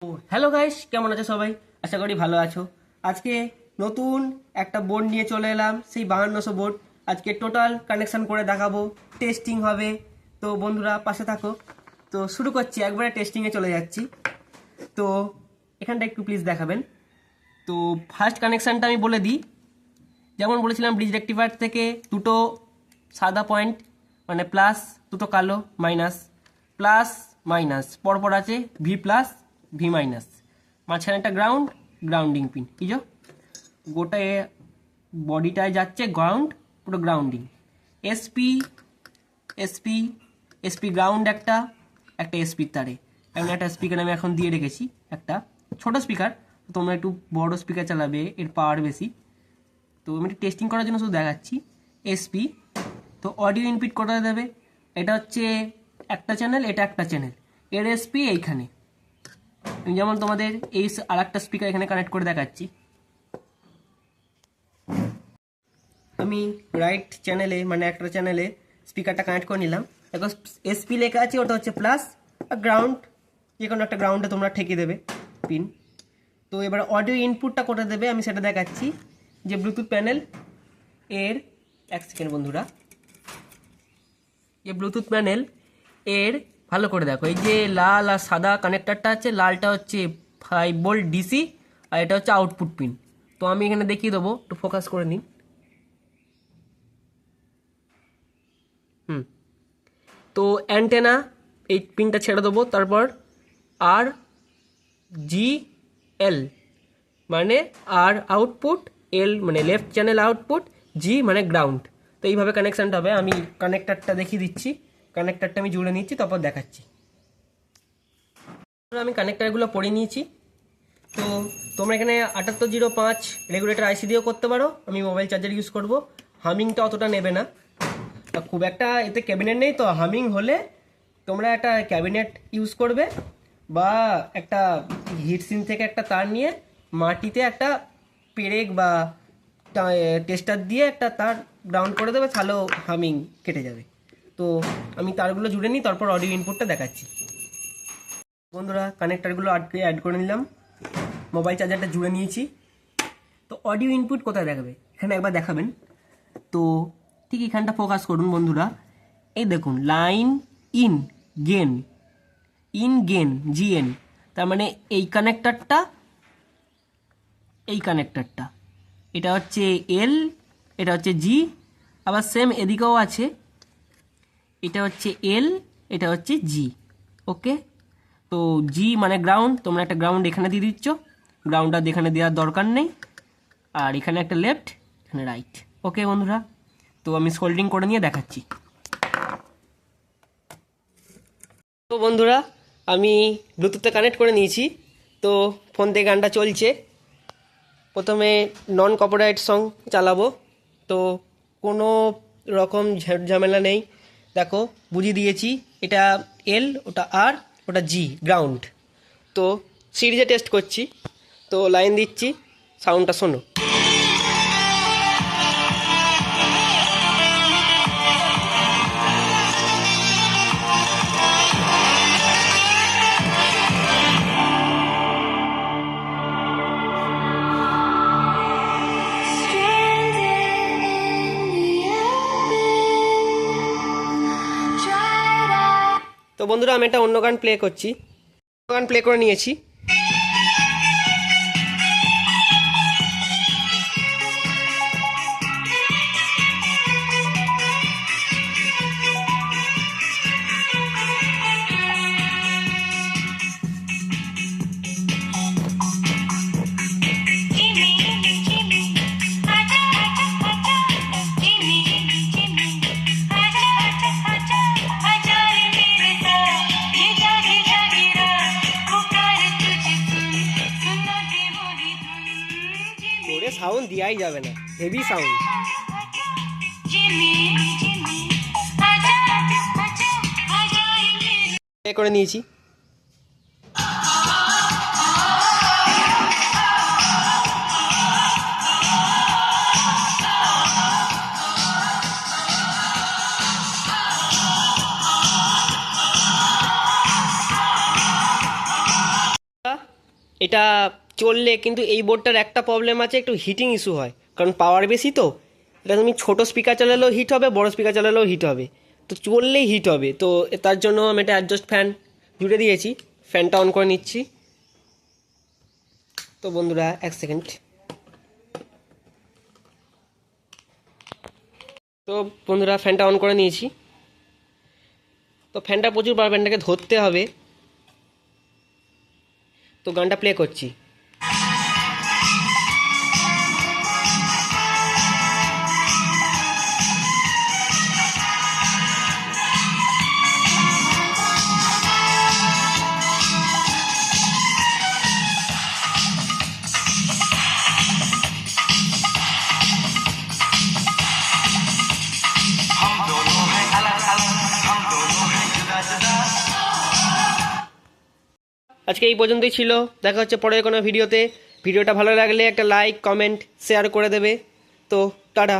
তো hello guys, কেমন আছো সবাই? আশা করি ভালো আছো। আজকে নতুন একটা বোর্ড নিয়ে চলে এলাম, সেই 5200 বোর্ড। আজকে টোটাল কানেকশন করে দেখাবো, টেস্টিং হবে। তো বন্ধুরা পাশে থাকো। তো শুরু করছি, একবারে টেস্টিংয়ে চলে যাচ্ছি। তো এখানটা একটু প্লিজ দেখাবেন। তো ফার্স্ট কানেকশানটা আমি বলে দিই। যেমন বলেছিলাম, ব্রিজ রেক্টিফায়ার থেকে দুটো সাদা পয়েন্ট মানে প্লাস, দুটো কালো মাইনাস, প্লাস মাইনাস পরপর আছে, ভি প্লাস ভি মাইনাস, মাঝখানে একটা গ্রাউন্ড, গ্রাউন্ডিং পিন। এই যে গোটা বডিটায় যাচ্ছে গ্রাউন্ড, পুরো grounding. SP SP SP ground একটা একটা এসপির তারে এমন একটা স্পিকার আমি এখন দিয়ে রেখেছি, একটা ছোট স্পিকার। তোমরা একটু বড় স্পিকার চালাবে, এর পাওয়ার বেশি। তো আমি টেস্টিং করার জন্য শুধু দেখাচ্ছি। এসপি তো অডিও ইনপুট কোথায় দেবে? এটা হচ্ছে একটা চ্যানেল, এটা একটা চ্যানেল, এর এসপি এইখানে। আমি যেমন তোমাদের এই আর একটা স্পিকার এখানে কানেক্ট করে দেখাচ্ছি। আমি রাইট চ্যানেলে মানে একটা চ্যানেলে স্পিকারটা কানেক্ট করে নিলাম। এখন এসপি লেখা আছে, ওটা হচ্ছে প্লাস, আর গ্রাউন্ড যে কোনো একটা গ্রাউন্ডে তোমরা ঠেকে দেবে পিন। তো এবার অডিও ইনপুটটা কোথায় দেবে আমি সেটা দেখাচ্ছি। যে ব্লুটুথ প্যানেল এর, এক সেকেন্ড বন্ধুরা, এই ব্লুটুথ প্যানেল এর ভালো করে দেখো, এই যে লাল আর সাদা কানেক্টারটা আছে, লালটা হচ্ছে 5 ভোল্ট ডিসি আর এটা হচ্ছে আউটপুট পিন। তো আমি এখানে দেখিয়ে দেবো, একটু ফোকাস করে নিন। তো অ্যান্টেনা এই পিনটা ছেড়ে দেবো, তারপর আর জি এল মানে আর আউটপুট, এল মানে লেফট চ্যানেল আউটপুট, জি মানে গ্রাউন্ড। তো এইভাবে কানেকশানটা হবে। আমি কানেক্টারটা দেখিয়ে দিচ্ছি, কানেক্টারটা আমি জুড়ে নিচ্ছি, তারপর দেখাচ্ছি। আমি কানেক্টারগুলো পরে নিয়েছি। তো তোমরা এখানে 7805 রেগুলেটর আইসি দিয়েও করতে পারো, আমি মোবাইল চার্জার ইউজ করব। হামিংটা অতটা নেবে না, খুব একটা এতে ক্যাবিনেট নেই, তো হামিং হলে তোমরা একটা ক্যাবিনেট ইউজ করবে, বা একটা হিটসিন থেকে একটা তার নিয়ে মাটিতে একটা পেরেক বা টেস্টার দিয়ে একটা তার গ্রাউন্ড করে দেবে, তাহলেও হামিং কেটে যাবে। তো আমি তারগুলো জুড়ে নিই, তারপর অডিও ইনপুটটা দেখাচ্ছি। বন্ধুরা কানেক্টারগুলো অ্যাড করে নিলাম, মোবাইল চার্জারটা জুড়ে নিয়েছি। তো অডিও ইনপুট কোথায় দেখাবে এখানে একবার দেখাবেন। তো ঠিক এখানটা ফোকাস করুন বন্ধুরা। এই দেখুন, line in gain, in gain GN, তার মানে এই কানেক্টারটা, এই কানেক্টারটা এটা হচ্ছে এল, এটা হচ্ছে জি, আবার সেম এদিকেও আছে, এটা হচ্ছে এল, এটা হচ্ছে জি। ওকে, তো জি মানে গ্রাউন্ড, তোমরা একটা গ্রাউন্ড এখানে দিয়ে দিচ্ছ, গ্রাউন্ডটা এখানে দেওয়ার দরকার নেই, আর এখানে একটা লেফট, এখানে রাইট। ওকে বন্ধুরা, তো আমি সোল্ডিং করে নিয়ে দেখাচ্ছি। তো বন্ধুরা আমি ব্লুটুথে কানেক্ট করে নিয়েছি। তো ফোন থেকে গানটা চলছে। প্রথমে নন কপিরাইট সং চালাবো, তো কোনো রকম ঝামেলা নেই। দেখো বুঝিয়ে দিয়েছি, এটা এল, ওটা আর, ওটা জি গ্রাউন্ড। তো সিরিজে টেস্ট করছি, তো লাইন দিচ্ছি, সাউন্ডটা শোনো। তো বন্ধুরা আমি একটা অন্য গান প্লে করছি, গান প্লে করে নিয়েছি। সাউন্ড দেওয়াই যাবে না, হেভি সাউন্ড। করে নিয়েছি। এটা চললে, কিন্তু এই বোর্ডটার একটা প্রবলেম আছে, একটু হিটিং ইস্যু হয়, কারণ পাওয়ার বেশি তো। এটা তুমি ছোটো স্পিকার চালালেও হিট হবে, বড় স্পিকার চালালেও হিট হবে, তো চললেই হিট হবে। তো তার জন্য আমি একটা অ্যাডজাস্ট ফ্যান জুড়ে দিয়েছি, ফ্যানটা অন করে নিচ্ছি। তো বন্ধুরা 1 সেকেন্ড। তো বন্ধুরা ফ্যানটা অন করে নিয়েছি। তো ফ্যানটা প্রচুর বার, ফ্যানটাকে ধরতে হবে। তো গানটা প্লে করছি। আজকে এই পর্যন্তই ছিল, দেখা হচ্ছে পরের কোনো ভিডিওতে। ভিডিওটা ভালো লাগলে একটা লাইক, কমেন্ট, শেয়ার করে দেবে। তো টাটা।